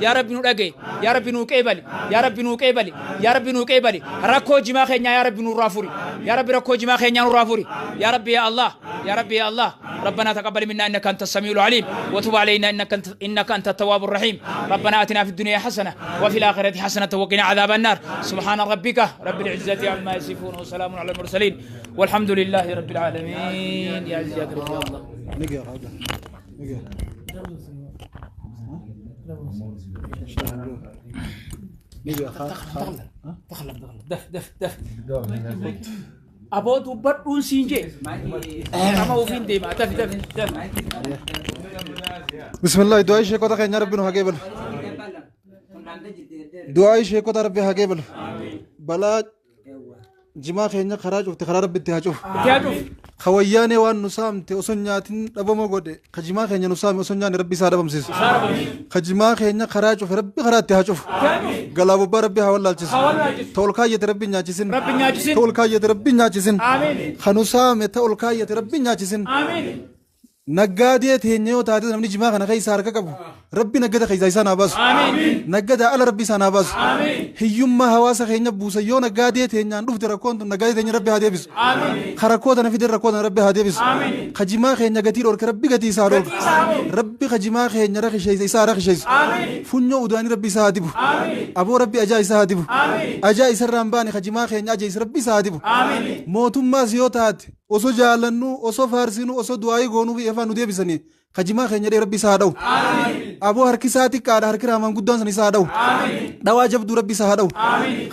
يا ربي نورجي يا ربي نوكيبل يا ربي نوكيبل يا ربي نوكيبل ركو جما خينا يا ربي نورافوري يا ربي ركو جما خينا نورافوري يا ربي يا الله يا ربي يا الله ربنا تقبل منا انك انت السميع العليم وتب علينا انك انت التواب الرحيم ربنا اتنا في الدنيا حسنه وفي الاخره حسنه وقنا عذاب النار سبحان ربك رب العزه عما يصفون وسلام على المرسلين والحمد لله رب العالمين يا عزيز يا كريم يا الله نجي دف أبو بدون سينجي كما هو فين ديما دف بسم الله دعاء شيخ كذا خير ربنا هجيبل دعاء شيخ كذا ربي هجيبل بلا جماع خيرنا خراج وتخرار ربي تهاجو خوياني وان نسام تأسنياتين أبو مقودة خجماع خيرنا نسام أسنيان ربي سارة بمسيس خجماع خيرنا خراج وربي خرات تهاجو قلابو بربي هولا الجس تولكاية ربي ناجسين تولكاية ربي ناجسين خنسام تولكاية ربي ناجسين نجادية هنيو تادي نمني جماعة أنا خي سارك كابو ربي نجدا خي زايسان أباس نجدا على ربي سان أباس هيوم ما هواس خينا بوسيو نجادية هنيان دوف تراكون نجادية هني ربي هادي بس خراكود أنا في دراكود ربي هادي بس خجماعة خينا جتير أور ربي جتي سارو ربي خجماعة خينا رخي شيء سارك شيء فنيو وداني ربي سادبو أبو ربي أجاي سادبو أجاي سرّامباني خجماعة خينا أجاي ربي سادبو موتوم ما زيوتات osoo jaalannu osoo faarsinu osoo du'aayi goonuu fi afaan nu deebisanii kajimaa keenya dhee rabbi isaa dha'u aboo harki isaa xiqqaadha harki raamaan guddaan san isaa dha'u dhawaa jabduu rabbi isaa dha'u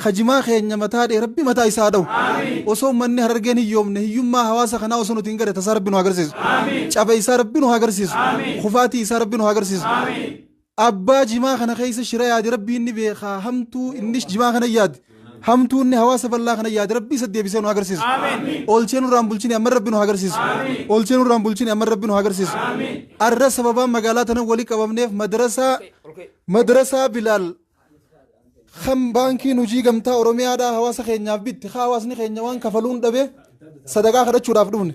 kajimaa keenya mataa dhee rabbi mataa isaa dha'u osoo manni harargeen hiyyoomne hiyyummaa hawaasa kanaa osoo nuti hin gare tasaa rabbi nu agarsiisu cabe isaa rabbi nu agarsiisu kufaatii isaa rabbi nu agarsiisu abbaa jimaa kana keessa shira yaade rabbi inni beekaa hamtuu innis jimaa kana yaade همتوني هواس بالله خنا ياد ربي سدي بيسون هاجرسيس أولشينو رامبولشيني أمر ربنا هاجرسيس أولشينو رامبولشيني أمر ربنا هاجرسيس الرس بابا مقالاتنا ولي كبابنيف مدرسة بلال خم بانكي نجي قمتا أوروميا دا هواس خينيا بيت خاواسني خينيا وان كفلون دبي صدقة خرج شراف دون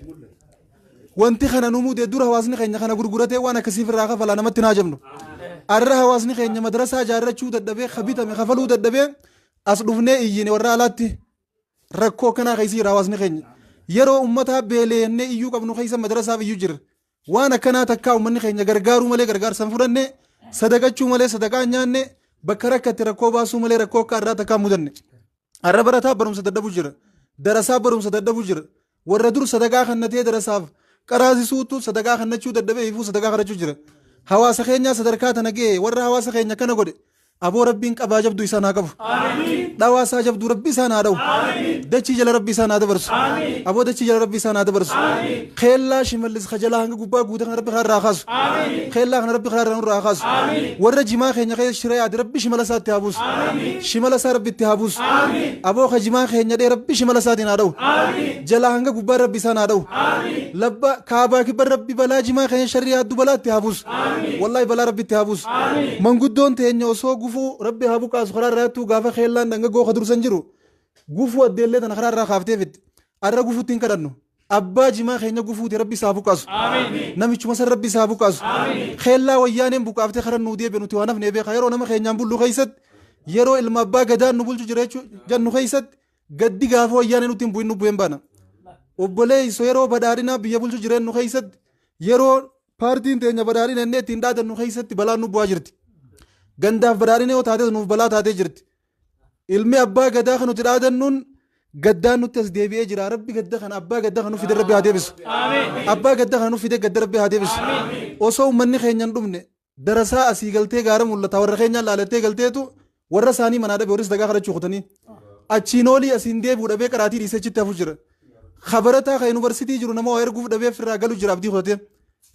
وانتي خنا نمود يدور هواسني خينيا خنا غرغرته وانا كسيف الراغة فلا نمت ناجمنو الره هواسني خينيا مدرسة جارة شو دبي خبيثة من خفلو دبي أصدفني إيجي ورالاتي ركو كنا خيسي رواسني خين يرو أمتها بيلي إني إيجو كابنو خيسا مدرسة في يجر وانا كنا تكاو مني خين غرغارو ملي غرغار سنفرني صدقة شو ملي صدقة نياني بكرك تركو باسو ملي ركو كارا تكا مدني الربرتا بروم صدق بوجر درسا بروم صدق بوجر وردور صدقة خنتي درسا كرازي سوتو صدقة خنتشو ددبي يفو صدقة خرجو جر هواس خينيا صدركات نجي ور هواس خينيا كنا قدي أبو ربين كأبا جبدو إسانا كفو دواء جبدو ربي سانا دو دچي جل ربي سانا دبرس أبو دچي جل ربي سانا دبرس خيلا شمالس خجلا هنگ غوبا غودن ربي خير راخاس خيلا هن ربي خير راخاس ور جما خينيا خير شريعة ربي شمالسات تهابوس شمالسات ربي تهابوس أبو خجما خينيا دي ربي شمالسات نادو جلا هنگ غوبا ربي سانا دو لبا كعبة كبر ربي بلا جما خينيا شريعة دو بلا تهابوس والله بلا ربي تهابوس من غودون تهنيا وسو ربي هابو كاس خرار راتو غافا خيلان دنگا غو خدر سنجرو غفو ادله تن خرار را خافته فيت ار غفو تين كدنو ابا جما خينا غفو تي ربي سابو كاس امين نمي چما سر ربي سابو كاس خيلا ويانم بوكافته خرن نودي بنو تي ونف نبي خيرو نما خينا بولو خيست يرو المبا غدا نبول جريچو جنو خيست غدي غافو ويانن نوتين بو نو بيمبانا وبلي سويرو بدارينا بيبول جرين نو خيست يرو بارتين تينا بدارين نه تيندا دنو خيست بلا نو بواجرتي غنداف بدارينه وتاتي نوف بلا تاتي جرت علمي ابا غدا خنو تدادنون غدا نو تسديبي اجرا ربي غدا خن ابا غدا خنو في ربي هادي بس ابا غدا خنو في غدا ربي هادي بس اوسو من خينن دمنه درسا اسي غلتي غارم ولا تور خينن لالتي غلتي تو ورساني مناده بورس دغا خرچ خوتني اچينولي اسينده بودبه قراتي ريسيرش تفجر خبرتا خ يونيفرسيتي جرو نمو اير غوف دبه فراغلو جرابدي خوتي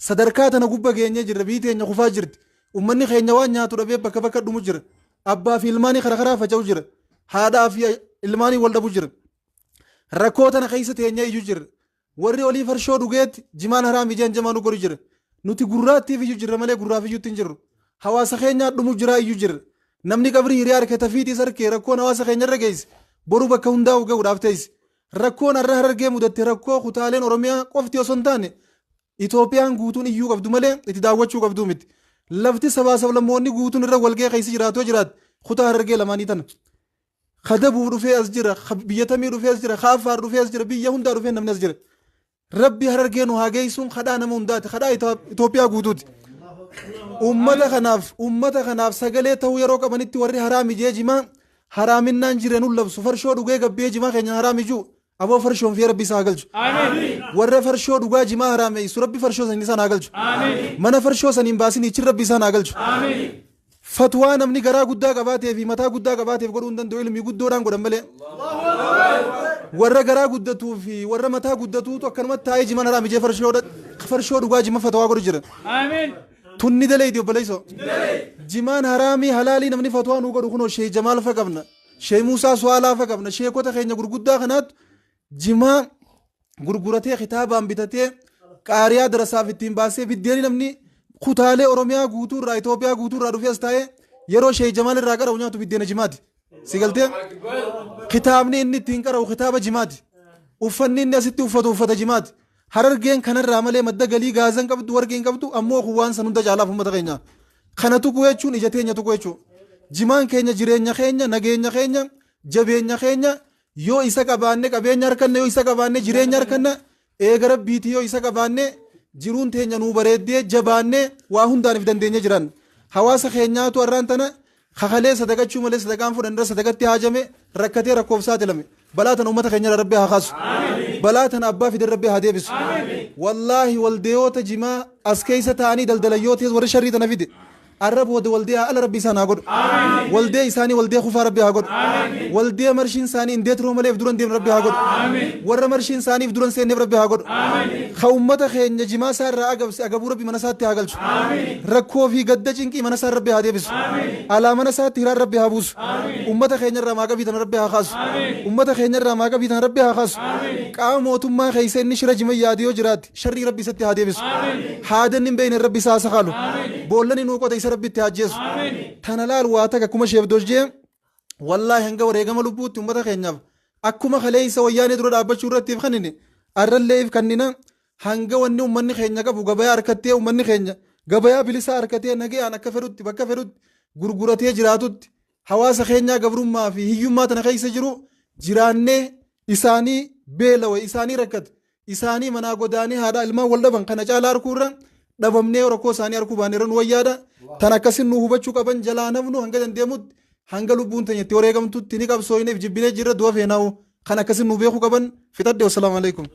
صدركاتنا غوبا غيني جربيتي نخو فاجرت ومني خينيا وانيا تربي بك بك دمجر أبا في الماني خرخرا فجوجر هذا في الماني ولد بوجر ركوتنا خيسة هنيا يجر وري أولي فرشوا دوجت جمان هرام يجان جمانو كورجر نوتي غرات في يجر ماله غرا في يوتنجر هواس خينيا دمجرا يجر نمني كبري هريار كتفيتي سر كي ركون هواس خينيا رجيس برو بكوندا وجا ودافتيس ركون الرهر جيم ودت ركو خطالين أوروميا قفتي وسنتاني إثيوبيان غوتون يجوا قفدو ماله إتداوت شو قفدو مت lafti sabaa sablammoonni guutuun irra walgee keessa jiraatoo jiraat kutaa Harargee lamaanii tana kadabuu dhufee as jira biyyatamii dhufee as jira kaafaar dhufee as jira biyya hundaa dhufee namni as jira rabbi Harargee nu haa geessuun kadhaa nama hundaati kadhaa Itoophiyaa guutuuti ummata kanaaf sagalee ta'uu yeroo qabanitti warri haraami jee jimaa haraaminaan jireenuu labsu farshoo dhugee gabbee jimaa keenya haraami juu aboo farshoon fi rabbi isaa galchu warra farshoo dhugaa jimaa haraameessu rabbi farshoo sanii isaan haa galchu mana farshoo saniin baasin ichi rabbi isaan haa galchu fatwaa namni garaa guddaa qabaatee fi mataa guddaa qabaateef godhuu hin danda'u ilmii guddoodhaan godhan malee warra garaa guddatuu fi warra mataa guddatuutu akkanumatti taa'ee jimaan haraami jee farshoo dhugaa jima fatwaa godhu jira tunni dalee itti obboleessoo jimaan haraamii halaalii namni fatwaa nuu godhu kunoo shee jamaal fa qabna shee muusaa su'aalaa fa qabna sheekota keenya gurguddaa kanaatu jimaa gurguratee kitaabaan bitatee qaariyaa darasaaf ittiin baasee biddeeni namni kutaalee Oromiyaa guutuurraa Itoophiyaa guutuurraa dhufee as taa'ee yeroo shee jamaal irraa qara'u nyaatu biddeena jimaati sigaltee kitaabni inni ittiin qara'u kitaaba jimaati uffanni inni asitti uffatu uffata jimaati Harargeen kanarraa malee madda galii gaazan qabdu warqeen qabdu ammoo waan san hunda caalaaf uummata keenya kana tuquu jechuun ija teenya tuquu jechuun jimaan keenya jireenya keenya nageenya keenya jabeenya keenya yoo isa qabaanne qabeenya harkanne yoo isa qabaanne jireenya harkanne eega rabbiiti yoo isa qabaanne jiruun teenya nuu bareeddee jabaanne waa hundaaniif dandeenya jiran hawaasa keenyaatu har'aan tana kakalee sadaqachuu malee sadaqaan fudhanirra sadaqatti haajame rakkatee rakkoof saaxilame balaa tana uummata keenya rabbi haa kaasu balaa tana abbaa fide rabbi haa deebisu wallaahi waldeeyoota jimaa as keessa ta'anii daldalayyoota warri sharrii tana fide arrab waldee ala rabbi isaan haa godhu waldee isaanii waldee kufaa rabbi haa godhu waldee marshiin isaanii indeet roomaleef duran deem rabbi haa godhu warra marshiin isaaniif duran seenneef rabbi haa godhu ka ummata keenya jimaa isaa irraa agabse agabuu rabbi mana isaatti haa galchu rakkoo fi gadda cinqii mana isaa rabbi haa deebisu alaa mana isaatti hiraan rabbi haa buusu ummata keenya irraa maaqa biitan rabbi haa kaasu ummata keenya irraa maaqa biitan rabbi haa kaasu qaama mootummaa keessa inni shira jima yaade yoo jiraatti sharrii rabbi isatti haa deebisu haadanni hin beekne rabbi isaa sakaalu boollani nuu qote ربي تاجيس تنالال واتك كم شيء بدوجي والله هنگا وريغم لبوت أمتا خينياف أكما خليه سوياني درود أبا شورة تفخنيني أرل ليف كنينا هنگا وني أمني خينيا كفو غبايا أركتيا أمني خينيا غبايا بلسا أركتيا نجي أنا كفرود تبكا فرود غرغرتيا جراتود حواس خينيا غبرم ما في هيوم ما تنخي سجرو جيراني إساني بيلو إساني ركت إساني منا غداني هذا الماء واللبن كنا جالار كورن dhabamnee rakkoo isaanii arguu baaniran wayyaadha tan akkasin nu hubachuu qaban jalaa nafnu hanga dandeemut hanga lubbuun teenya itti wareegamtutti ni qabsooyneef jibbinee jirra du'a feenaa'u kan akkasin nu beekuu qaban fixadhe wassalaamu alaikum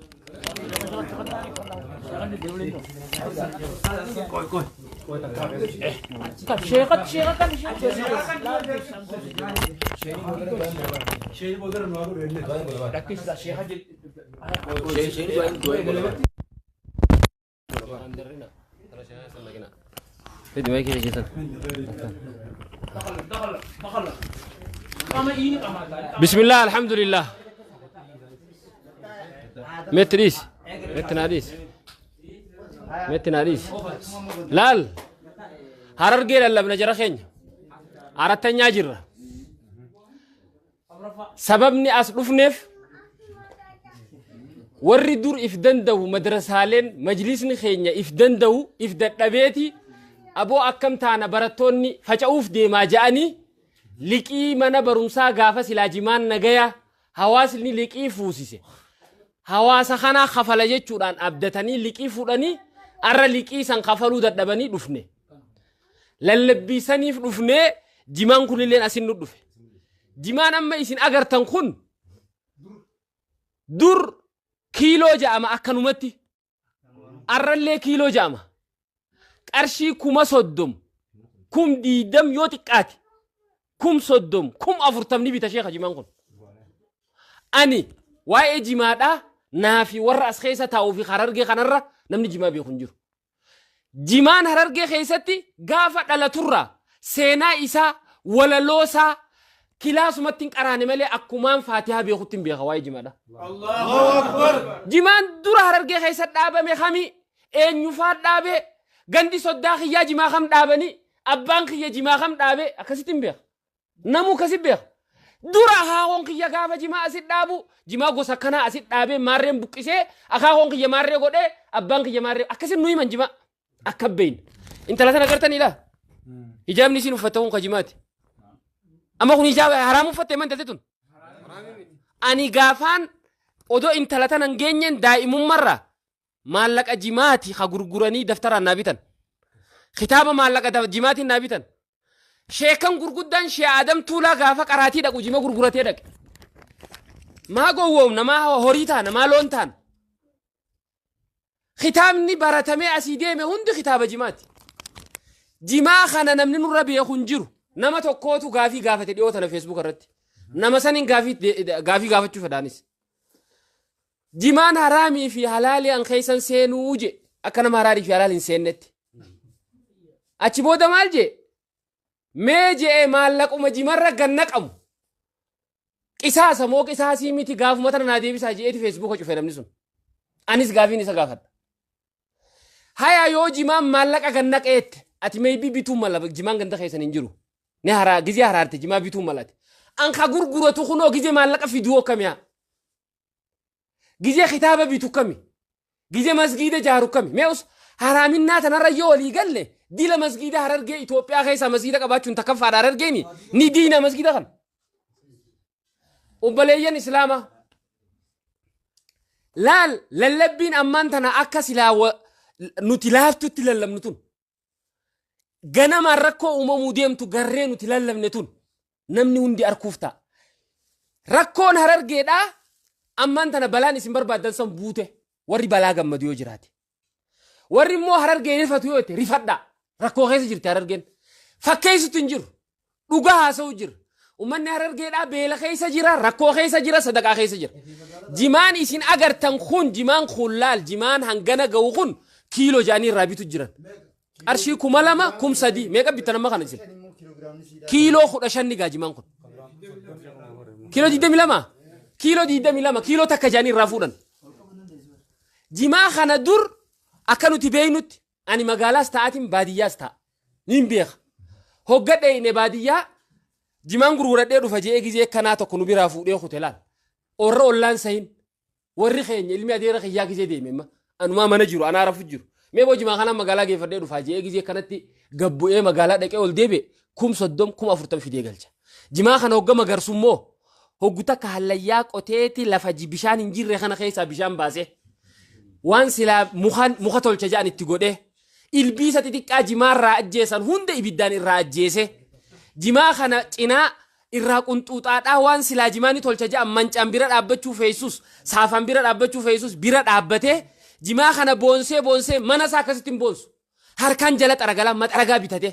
بسم الله الحمد لله متريس متناديس متناديس لال هرر جيل الله بنجرا خين عرتني أجرا سببني أصرف نف warri dur ifdandawu madrasaaleen majlisni keenya ifdandawu ifdadhabeeti aboo akkam taana barattoonni faca'uuf deemaa ja'anii liqii mana barumsaa gaafa silaa jimaan nagaya hawaasni liqii fuusise hawaasa kanaa kafala jechuudhaan abdatanii liqii fudhanii arra liqii san kafaluu dadhabanii dhufne lallabbiisaniif dhufne jimaan kunilleen asin nu dhufe jimaan amma isin agartan kun dur kiiloo ja'ama akkanumatti arrallee kiiloo ja'ama qarshii 30 20 yoo xiqqaati 30 40 ni bita sheekha jimaan kun ani waa'ee jimaadha naafi warra as keessa taa'uu fi Harargee kanarra namni jimaa beeku hin jiru jimaan Harargee keessatti gaafa dhalaturra seenaa isaa walaloosaa kilaasumatti qaraane malee akkumaan faatihaa beekutti hin beeka waa'ee jimaadha Allahu akbar jimaan dura Harargee keessa dhaabame khami eenyufaa dhaabe gandi soddaa khiyyaa jimaa kham dhaabani abbaan khiyya jimaa kham dhaabe akkasitti hin beeka namu kasi beeka dura haawon khiyya gaafa jimaa asit dhaabu jimaa gosa kana asit dhaabe maarreen buqqisee akaawon khiyya maarree godhee abbaan khiyya maarree akkasitti nuyi man jimaa akka beeyin intala sana gartanii laa hijaabni isin uffatta'uun kajimaati amma kun hijaaba haraam uffatte man tatetun ani gaafaan odoo intala tanan geenyen daa'imummarra maallaqa jimaati ha gurguranii daftaraan naa bitan kitaaba maallaqa jimaatiin naa bitan sheekan gurguddaan shee Adam Tuulaa gaafa qaraatii dhaqu jima gurguratee dhaqe maa gowwoom namaa horii taana maa loon taana kitaabni baratamee asii deeme hundi kitaaba jimaati jimaa kana namni nurra beeku hin jiru nama tokkootu gaafii gaafate dhiyoo tana Facebook irratti nama sanin gaafii gaafachuu fedhaanis jimaan haraamii fi halaalii an keessan seenuu je akka nama haraarii fi halaaliin seennetti achi booda maal je mee je maallaquma jimarra gannaqamu qisaasa moo qisaasii miti gaafuma tana naa deebisaa jeeti Facebook cufe namni sun anis gaafiin isa gaafadha haya yoo jimaan maallaqa gannaqeette ati maybe bituu mala jimaan ganda keessan hin jiru ne haraa gizee haraarte jimaa bituu malate an ka gurguratu kunoo gizee maallaqa fiduu akkamiyaa gizee kitaaba bitu kami gizee masgiida jaaru kami meus haraaminaa tanarra yoo walii galle dila masgiida Harargee Itoophiyaa keessa masgiida qabaachuun takkaffaa Harargeeni ni diina masgiida kan ubbaleeyyan islaama laal lallabbiin ammaan tana akka silaa nuti laaftutti lallabnu tun ganamaan rakkoo uumamuu deemtu garree nuti lallabne tun namni hundi arkuuf ta'a rakkoon Harargeedhaa ammaan tana balaan isin barbaaddan san buute warri balaa gammadu yoo jiraate warri immoo Harargeen rifatu yoo ta'e rifadhaa rakkoo keessa jirti Harargeen fakkeessutu hin jiru dhugaa haasa'u jira ummanni Harargeedhaa beela keessa jira rakkoo keessa jira sadaqaa keessa jira jimaan isin agartan kun jimaan kun laal jimaan hangana ga'u kun kiiloo jaanii irraa bitu jiran qarshii 2,000 3,000 meeqa bitan amma kana isin kiiloo 15 gaa jimaan kun kiiloo 22 kiiloo 22 kiiloo takka jaanii irraa fuudhan jimaa kana dur akka nuti beeynutti ani magaalaas ta'atiin baadiyyaas ta'a nin beeka hoggadhe ine baadiyyaa jimaan gurguradhee dhufa jee gizee kanaa tokko nu biraa fuudhee hoteelaan orra ollaan sahin warri keenya ilmi adeera kiyyaa gizee deememma anumaa mana jiru anaa rafu jiru mee boo jimaa kanaan magaalaa geeffadhee dhufa jee gizee kanatti gabbu'ee magaalaa dhaqee ol deebe 30,000 40,000 fidee galcha jimaa kana hogga magarsummoo hoggu takka hallayyaa qoteeti lafa bishaan hin jirre kana keessaa bishaan baase waan silaa muka tolcha ja'an itti godhe ilbiisa xixiqqaa jimaarraa ajjeesan hunda ibiddaan irraa ajjeese jimaa kana cinaa irraa qunxuuxaadhaa waan silaa jimaani tolcha ja'an mancaan bira dhaabbachuu feesus saafan bira dhaabbachuu feesus bira dhaabbatee jimaa kana boonsee mana isaa akkasitti hin boonsu harkaan jala xaragalaa maxaragaa bitate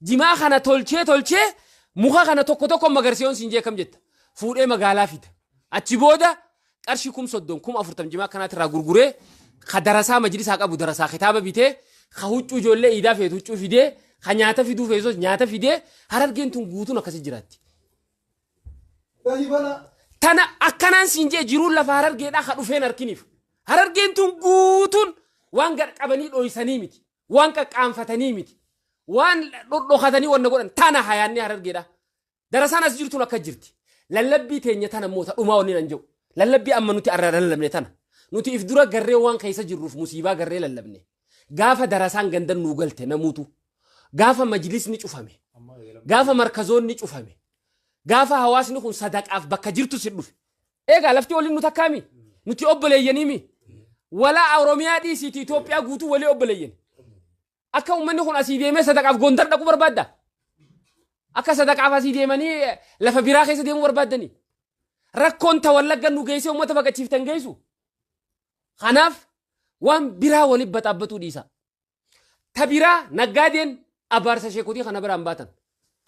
jimaa kana tolchee muka kana tokko magarsiyoon siin jeekam jetta fuudhee magaalaa fida achi booda qarshii 30,000 40,000 jimaa kanaatti irraa gurguree ka darasaa majlisaa qabu darasaa kitaaba bitee ka huccuu ijoollee iidaa feetu huccuu fidee ka nyaata fiduu feesus nyaata fidee Harargeen tun guutuun akkasi jiraatti. Tana akkanaan siin jee jiruun lafa Harargeedhaa ka dhufeen harkiniif Harargeen tun guutuun waan gad qabanii dhoysanii miti waan qaqqaanfatanii miti waan dhokatanii wanna godhan tana hayaanni Harargeedhaa darasaan as jirtuun akka jirti lallabbii teenya tana moota dhumaa waliin an jedhu lallabbii amma nuti arra lallabne tana nuti if dura garree waan keessa jirruuf musiibaa garree lallabne gaafa darasaan gandan nuu galte namuutu gaafa majlisni cufame gaafa markazoonni cufame gaafa hawaasni kun sadaqaaf bakka jirtu si dhufe eegaa lafti waliin nu takkaami nuti obboleeyyaniimi walaa Oromiyaa dhiisiiti Itoophiyaa guutuu walii obboleeyyan akka ummanni kun asii deemee sadaqaaf Gondar dhaqu barbaadda akka sadaqaaf asii deemanii lafa biraa keessa deemuu barbaaddanii rakkoon ta Wallagga nu geessee uummata baqachiiftan geessu kanaaf waan biraa waliin baxaabbatuu dhiisa ta biraa naggaadeen abaarsa sheekotii kana biraan baatan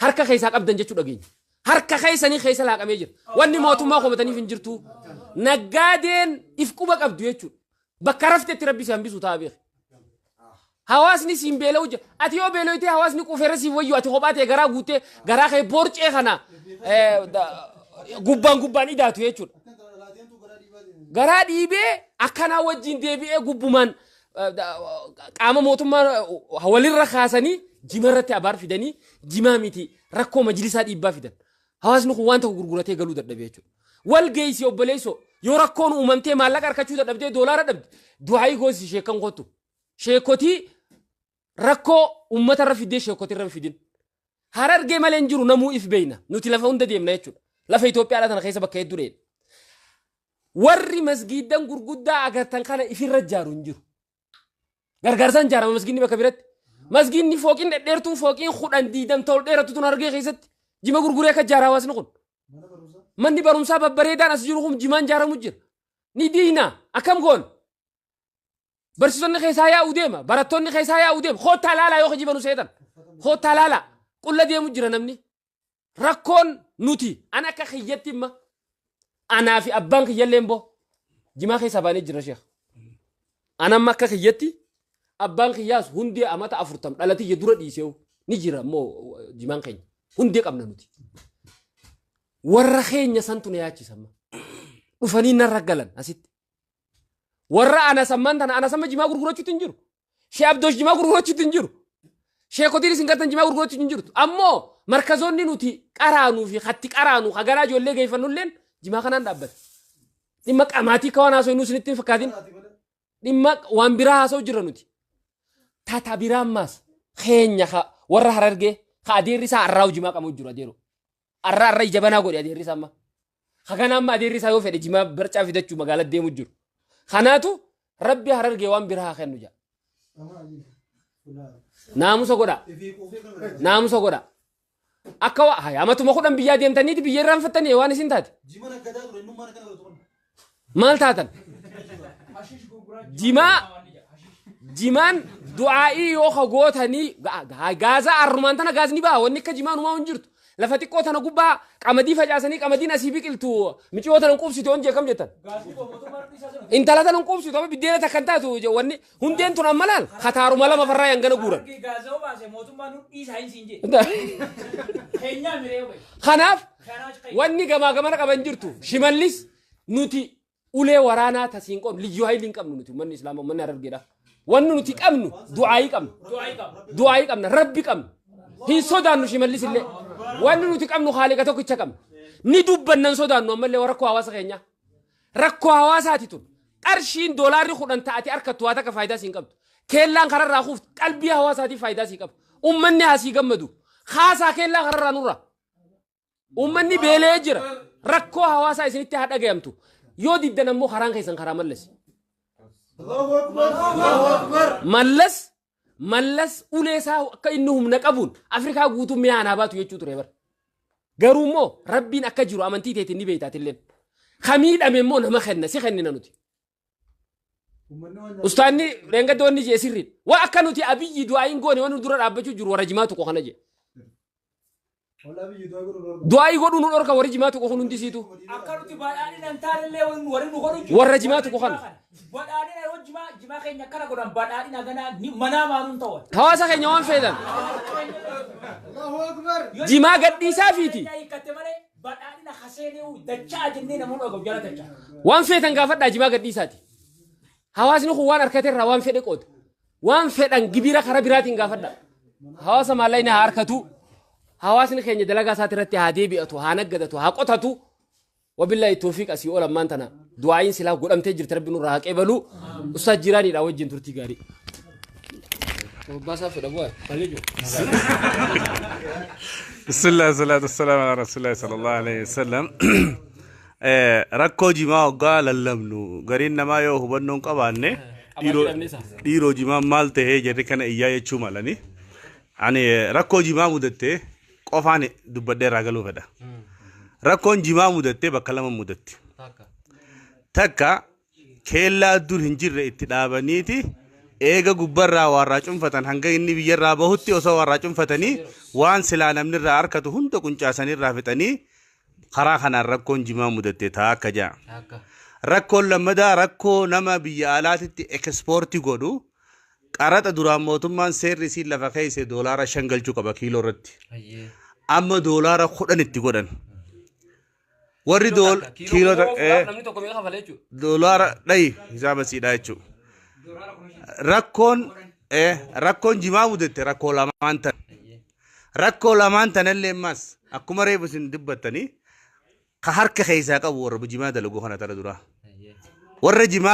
harka keessaa qabdan jechuu dhageenya harka keessanii keessa laaqamee jira wanni mootummaa qomataniif hin jirtu naggaadeen if quba qabdu jechuudha bakka raftetti rabbi si hambisu ta'a beek hawaasni siin beela'u jira ati yoo beela'ite hawaasni quufeera siif wayyu ati kophaa ta'e garaa guutee garaa kee borcee kana gubbaan idaatu jechuudha garaa dhiibee akkanaa wajjin deebi'ee gubbumaan qaama mootummaa walirra kaasanii jimarratti abaar fidanii jimaa miti rakkoo majlisaa dhiibbaa fidan hawaasni kun waan tokko gurguratee galuu dadhabee jechuudha wal geessi obboleessoo yoo rakkoon uumamtee maallaqa harkachuu dadhabdee doolaara dhabde du'aayi goosi sheekan kottu sheekotii rakkoo ummata irra fiddee sheekota irra fidin harargee malee hin jiru namuu if beeyna nuti lafa hunda deemna jechuudha lafa Itoophiyaa tana keessa bakka hedduu dheedha warri masgiidan gurguddaa agartan kana ifirra ijaaru hin jiru gargaarsaan ijaarama masgiidni bakka biratti masgiidni fooqiin dhedheertuun fooqiin kudhan diidam tol dheeratu tun harargee keessatti jima gurguree akka ijaaraa hawaasni kun manni barumsaa babbareedaan as jiru kun jimaan ijaaramu jira ni diina akkam goon barsiisonni keessaa yaa'u deema barattoonni keessaa yaa'u deema hoottaa laalaa yoo jibanu seetan hoottaa laalaa qulla deemu jira namni rakkoon nuti an akka kiyyatti imma anaa fi abbaan kiyyalleen boo jimaa keessaa baanee jira sheekh anamma akka kiyyatti abbaan kiyyaas hundee amata 40 dhalatiyya dura dhiisee ni jira moo jimaan keenya hundee qabna nuti warra keenya santu na yaachisamma dhufanii narra galan asitti warra ana samman tana ana samma jimaa gurgurachuutu hin jiru shee abdoosh jimaa gurgurachuutu hin jiru sheekotiin isin gartan jimaa gurgurachuutu hin jirtu ammoo markazoonni nuti qaraanuu fi hatti qaraanuu hagaraa ijoollee geeffannulleen jimaa kanaan dhaabbata dhimma qamaatii kawaan haasoo innuu isinitti hin fakkaatin dhimma waan biraa haasoo jirra nuti tata biraan maas keenya warra harargee ka adeerri isaa arraa jimaa qabu jiru adeero arraa ijabanaa godhe adeerri isaa amma hagan amma adeerri isaa yoo fedhe jimaa barcaa fidachuu magaalaa deemu jiru kanaatu rabbi harargee waan biraa kennu jaa naamusa godha akka waa amatuma kudhan biyyaa deemtaniiti biyya irraan fattanii waan isin taate maal taatan jimaan du'aa'ii yoo gootanii gaazaa arrumaan tana gaazni baa wanni akka jimaan umaa hin jirtu lafa xiqqoo tana gubbaa qamadii facaasanii qamadiin asii biqiltu miciyoo tana qubsitu on jeekam jettan intala tana qubsitu amma biddeena takkan taatu wanni hundeen tun amma laal kataaruma lama farraa yangana guuran kanaaf wanni gamaa gamana qaban jirtu shimallis nuti ulee waraanaa tasiin qabnu liyyuu haayiliin qabnu nuti ummanni islaamaa ummanni harargeedha wanni nuti qabnu du'aayii qabna rabbi qabnu hin sodaannu shimallis illee wanni nuti qabnu haaliqa tokkicha qabna ni dubbannan sodaannu ammallee rakkoo hawaasa keenya rakkoo hawaasaati tun qarshiin doolaarri 10 ta'ati harkattu waa takka faayidaa siin qabdu keellaan kararraa kuuftu qalbii hawaasaatiif faayidaa sii qabu ummanni haasii gammadu haasaa keellaa kararraa nurra ummanni beelee jira rakkoo hawaasaa isinitti haa dhagayamtu yoo diddan ammoo karaan keessan karaa mallas uleesaa akka inni humna qabuun afrikaa guutuu mi'aanaa baatu jechuu ture bar garuu immoo rabbiin akka jiru amantii teetiin ni beeytaatilleen kamiidhame immoo nama kenna si kennina nuti ustaanni reengaddoonni jee sirriin waa akka nuti abiyyi du'aayin goone waan dura dhaabbachuu jiru warra jimaatu qoqana jee du'aayi godhu nu dhorka warri jimaatu qoqon hundi siitu akka nuti baadhaadhin an taanillee warri nu godhu warra jimaatu qoqan baadhaadhin yoo jimaa keenya akkana godhan baadhaadhin haganaa manaa maanuun ta'u hawaasa keenya waan feedan jimaa gadhiisaa fiiti baadhaadhin haseenee dachaa jennee namoota ogaaf jala dachaa waan feetan gaafadhaa jimaa gadhiisaati hawaasni kun waan harkate irraa waan fedhe qooda waan fedhan gibira kara biraatiin gaafadhaa hawaasa maallayni haa harkatu hawaasni keenya dalagaa isaati irratti haa deebi'atu haa naggadatu haa qotatu wabillahi tawfiiq asii oolan maan tana du'aayin silaa godhamtee jirti rabbi nurraa haa qeebalu ustaad jiraaniidha wajjin turtii gaarii بسم الله والصلاة والسلام على رسول الله صلى الله عليه وسلم ركو جما وقال اللمنو قرين ما يوه بنون قبانه ديرو جما مالته جري كان إياه يشو مالني يعني ركو جما مدته قفاني دبده راغلو فدا ركون جما مدته بكلام مدته تكا كلا دور هنجر اتدابنيتي eega gubbarraa warraa cunfatan hanga inni biyyarraa bahutti osoo warraa cunfatanii waan silaa namnirraa harkatu hunda quncaasaniirraa fixanii karaa kanaan rakkoon jimaa mudatte ta'a akka jaa rakkoon lammadaa rakkoo nama biyya alaatitti ekspoortii godhu qaraxa duraan mootummaan seerri isiin lafa keesse doolaara 5 galchuu qaba kiiloo irratti amma doolaara 10 itti godhan warri kiiloo doolaara dhayi hisaaba siidhaa jechuudha rakkoon jimaa mudatte rakkoo lamaan tanallee mas akkuma reefu isin dubbattanii ka harka keessaa qabu warra jimaa dalagu kana tara dura warra jimaa